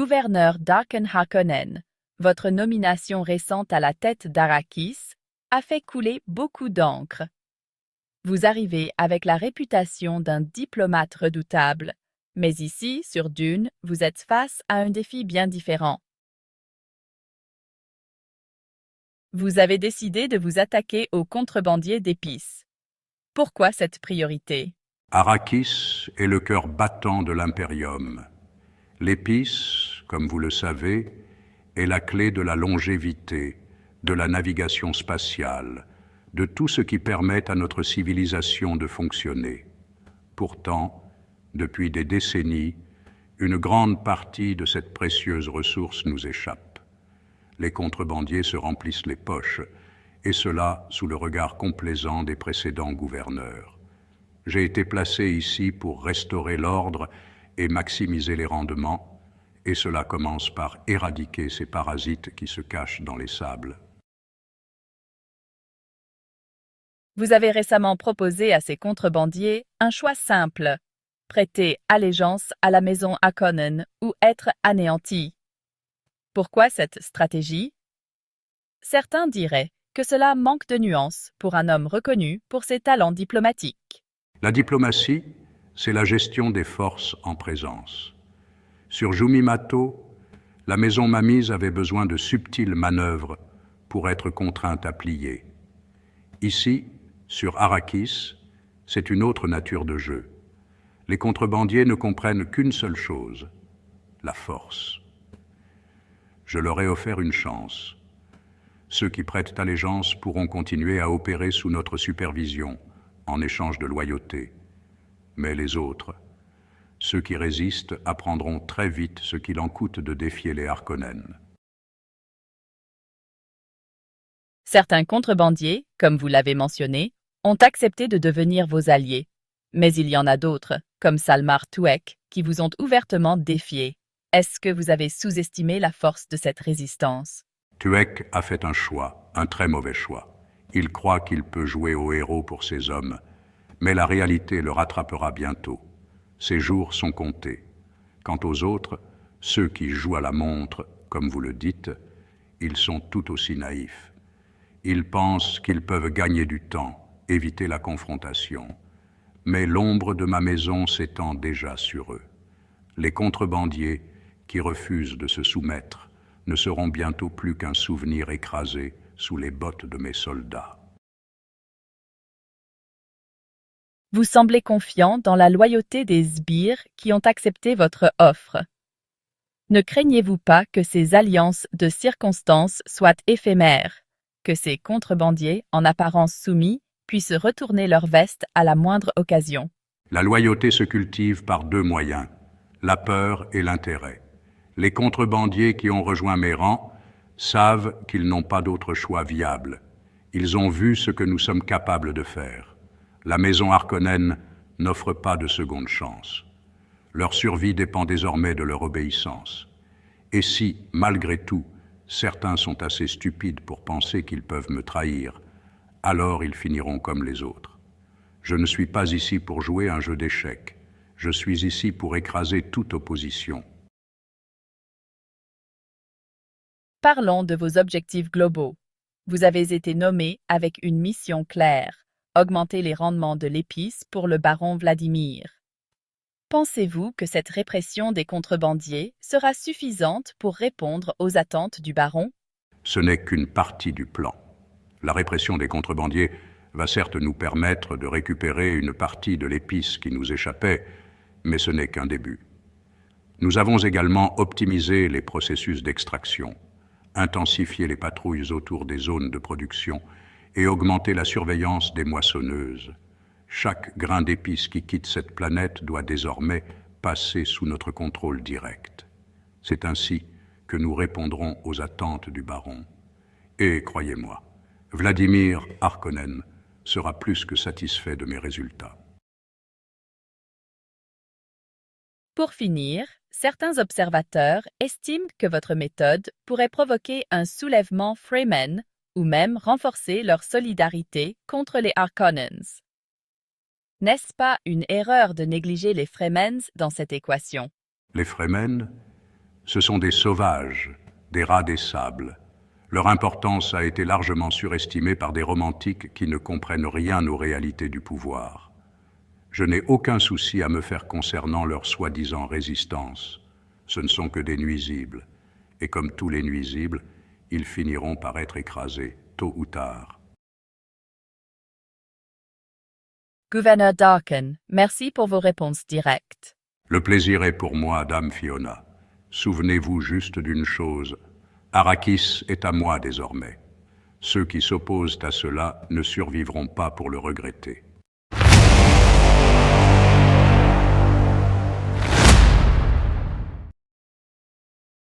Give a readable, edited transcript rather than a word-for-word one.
Gouverneur d'Arken Harkonnen, votre nomination récente à la tête d'Arrakis a fait couler beaucoup d'encre. Vous arrivez avec la réputation d'un diplomate redoutable, mais ici, sur Dune, vous êtes face à un défi bien différent. Vous avez décidé de vous attaquer aux contrebandiers d'épices. Pourquoi cette priorité? Arrakis est le cœur battant de l'Imperium. L'épice, comme vous le savez, est la clé de la longévité, de la navigation spatiale, de tout ce qui permet à notre civilisation de fonctionner. Pourtant, depuis des décennies, une grande partie de cette précieuse ressource nous échappe. Les contrebandiers se remplissent les poches, et cela sous le regard complaisant des précédents gouverneurs. J'ai été placé ici pour restaurer l'ordre et maximiser les rendements, et cela commence par éradiquer ces parasites qui se cachent dans les sables. Vous avez récemment proposé à ces contrebandiers un choix simple: prêter allégeance à la maison Harkonnen ou être anéanti. Pourquoi cette stratégie? Certains diraient que cela manque de nuances pour un homme reconnu pour ses talents diplomatiques. La diplomatie, c'est la gestion des forces en présence. Sur Jumimato, la maison Mamise avait besoin de subtiles manœuvres pour être contrainte à plier. Ici, sur Arrakis, c'est une autre nature de jeu. Les contrebandiers ne comprennent qu'une seule chose, la force. Je leur ai offert une chance. Ceux qui prêtent allégeance pourront continuer à opérer sous notre supervision, en échange de loyauté. Mais les autres, ceux qui résistent, apprendront très vite ce qu'il en coûte de défier les Harkonnen. Certains contrebandiers, comme vous l'avez mentionné, ont accepté de devenir vos alliés. Mais il y en a d'autres, comme Salmar Tuek, qui vous ont ouvertement défié. Est-ce que vous avez sous-estimé la force de cette résistance? Tuek a fait un choix, un très mauvais choix. Il croit qu'il peut jouer au héros pour ses hommes, mais la réalité le rattrapera bientôt. Ses jours sont comptés. Quant aux autres, ceux qui jouent à la montre, comme vous le dites, ils sont tout aussi naïfs. Ils pensent qu'ils peuvent gagner du temps, éviter la confrontation. Mais l'ombre de ma maison s'étend déjà sur eux. Les contrebandiers, qui refusent de se soumettre, ne seront bientôt plus qu'un souvenir écrasé sous les bottes de mes soldats. Vous semblez confiant dans la loyauté des sbires qui ont accepté votre offre. Ne craignez-vous pas que ces alliances de circonstances soient éphémères, que ces contrebandiers, en apparence soumis, puissent retourner leur veste à la moindre occasion? La loyauté se cultive par deux moyens, la peur et l'intérêt. Les contrebandiers qui ont rejoint mes rangs savent qu'ils n'ont pas d'autre choix viable. Ils ont vu ce que nous sommes capables de faire. La maison Harkonnen n'offre pas de seconde chance. Leur survie dépend désormais de leur obéissance. Et si, malgré tout, certains sont assez stupides pour penser qu'ils peuvent me trahir, alors ils finiront comme les autres. Je ne suis pas ici pour jouer un jeu d'échecs. Je suis ici pour écraser toute opposition. Parlons de vos objectifs globaux. Vous avez été nommé avec une mission claire: augmenter les rendements de l'épice pour le baron Vladimir. Pensez-vous que cette répression des contrebandiers sera suffisante pour répondre aux attentes du baron? Ce n'est qu'une partie du plan. La répression des contrebandiers va certes nous permettre de récupérer une partie de l'épice qui nous échappait, mais ce n'est qu'un début. Nous avons également optimisé les processus d'extraction, intensifié les patrouilles autour des zones de production et augmenté la surveillance des moissonneuses. Chaque grain d'épice qui quitte cette planète doit désormais passer sous notre contrôle direct. C'est ainsi que nous répondrons aux attentes du baron. Et croyez-moi, Vladimir Harkonnen sera plus que satisfait de mes résultats. Pour finir, certains observateurs estiment que votre méthode pourrait provoquer un soulèvement Fremen ou même renforcer leur solidarité contre les Harkonnens. N'est-ce pas une erreur de négliger les Fremen dans cette équation? Les Fremen, Ce sont des sauvages, des rats des sables. Leur importance a été largement surestimée par des romantiques qui ne comprennent rien aux réalités du pouvoir. Je n'ai aucun souci à me faire concernant leur soi-disant résistance. Ce ne sont que des nuisibles. Et comme tous les nuisibles, ils finiront par être écrasés, tôt ou tard. Gouverneur Darken, merci pour vos réponses directes. Le plaisir est pour moi, Dame Fiona. Souvenez-vous juste d'une chose. Arrakis est à moi désormais. Ceux qui s'opposent à cela ne survivront pas pour le regretter.